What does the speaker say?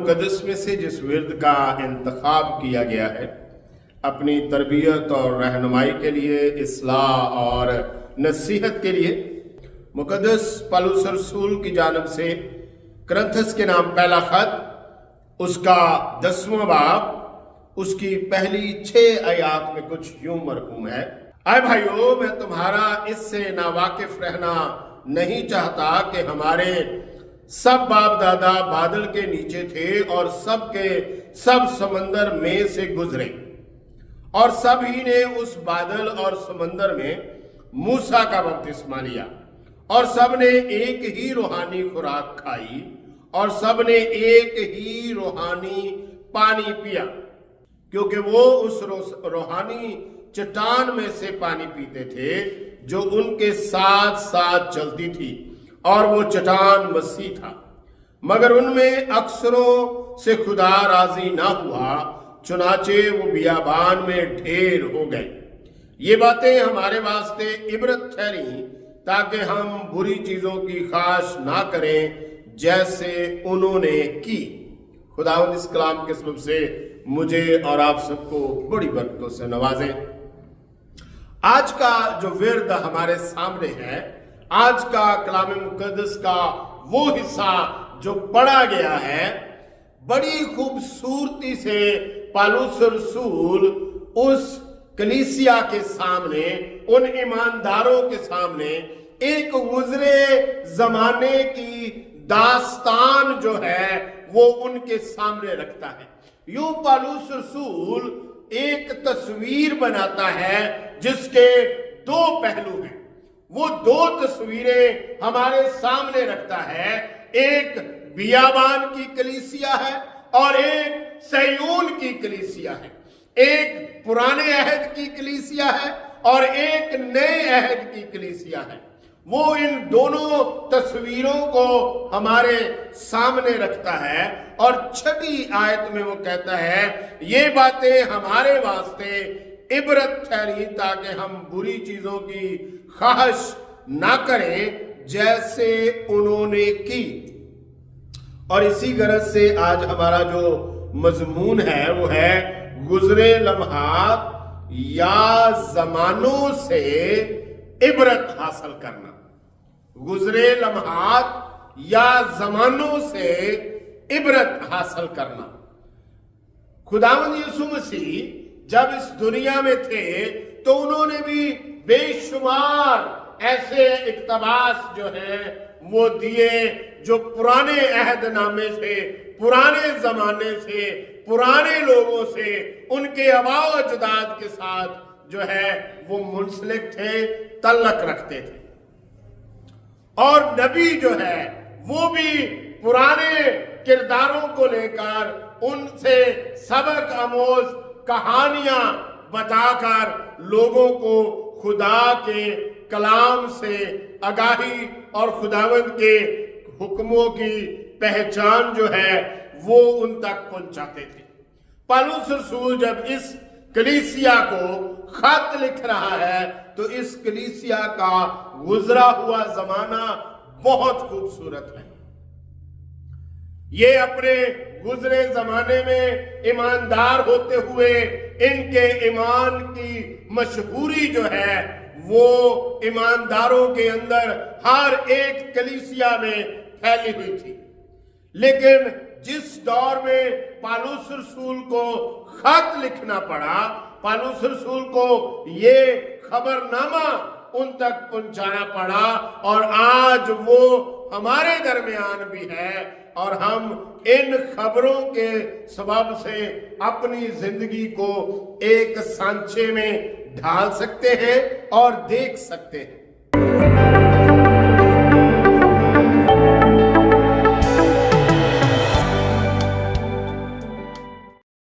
मुकद्दस में से जिस विर्द का इंतखाब किया गया है अपनी तरबियत और रहनुमाई के लिए, इस्लाह और नसीहत के लिए, मुकद्दस पौलुस रसूल की जानिब से कुरिन्थियों के नाम पहला खत, उसका 10वां बाब, उसकी पहली 6 आयत में कुछ यूं मरकूम है। आए भाइयों, मैं तुम्हारा इससे नावाकिफ रहना नहीं चाहता कि हमारे सब बाप दादा बादल के नीचे थे और सब के सब समंदर में से गुजरे, और सब ही ने उस बादल और समंदर में मूसा का बपतिस्मा लिया, और सब ने एक ही रूहानी खुराक खाई, और सब ने एक ही रूहानी पानी पिया, क्योंकि वो उस रूहानी चट्टान में से पानी पीते थे जो उनके साथ साथ चलती थी, और वो चट्टान मसीह था। मगर उनमें अक्सरों से खुदा राजी ना हुआ, चुनाचे वो बियाबान में ढेर हो गए। ये बातें हमारे वास्ते इबरत ठहरी, ताकि हम बुरी चीजों की ख्वाहिश ना करें जैसे उन्होंने की। खुदावंद इस कलाम के सबब से मुझे और आप सबको बड़ी बरकतों से नवाजे। आज का जो विर्द हमारे सामने है, आज का कलाम मुकद्दस का वो हिस्सा जो पढ़ा गया है, बड़ी खूबसूरती से पौलुस रसूल उस कलीसिया के सामने, उन ईमानदारों के सामने एक गुजरे जमाने की दास्तान जो है वो उनके सामने रखता है। यूं पौलुस रसूल एक तस्वीर बनाता है जिसके 2 पहलू हैं। वो 2 तस्वीरें हमारे सामने रखता है। एक बियाबान की कलीसिया है और एक सयून की कलीसिया है। एक पुराने अहद की कलीसिया है और एक नए अहद की कलीसिया है। वो इन दोनों तस्वीरों को हमारे सामने रखता है, और 6ठी आयत में वो कहता है, ये बातें हमारे वास्ते इबरत ठहरी, ताकि हम बुरी चीजों की ख्वाहिश ना करें जैसे उन्होंने की। और इसी गरज से आज हमारा जो मजमून है वो है गुजरे लम्हात या जमानों से इबरत हासिल करना। गुजरे लम्हात या जमानों से इबरत हासिल करना। खुदावंद यीशु मसीह जब इस दुनिया में थे तो उन्होंने भी बेशुमार ऐसे इक्तबास जो है वो दिए, जो पुराने अहद नामे से, पुराने जमाने से, पुराने लोगों से, उनके आबाओ अजदाद के साथ जो है वो मुंसलिक थे, तल्लक रखते थे। और नबी जो है वो भी पुराने किरदारों को लेकर उनसे सबक आमोज कहानियां बताकर लोगों को खुदा के कलाम से आगाही और खुदावंद के हुक्मों की पहचान जो है वो उन तक पहुंचाते थे। पौलुस रसूल जब इस कलीसिया को खत लिख रहा है तो इस कलीसिया का गुजरा हुआ जमाना बहुत खूबसूरत है। ये अपने गुजरे जमाने में ईमानदार होते हुए इनके ईमान की मशहूरी जो है वो ईमानदारों के अंदर हर एक कलीसिया में फैली हुई थी। लेकिन जिस दौर में पौलुस रसूल को खत लिखना पड़ा, पौलुस रसूल को ये खबरनामा उन तक पहुंचाना पड़ा, और आज वो हमारे दरमियान भी है, और हम इन खबरों के सबब से अपनी जिंदगी को एक सांचे में ढाल सकते हैं और देख सकते हैं।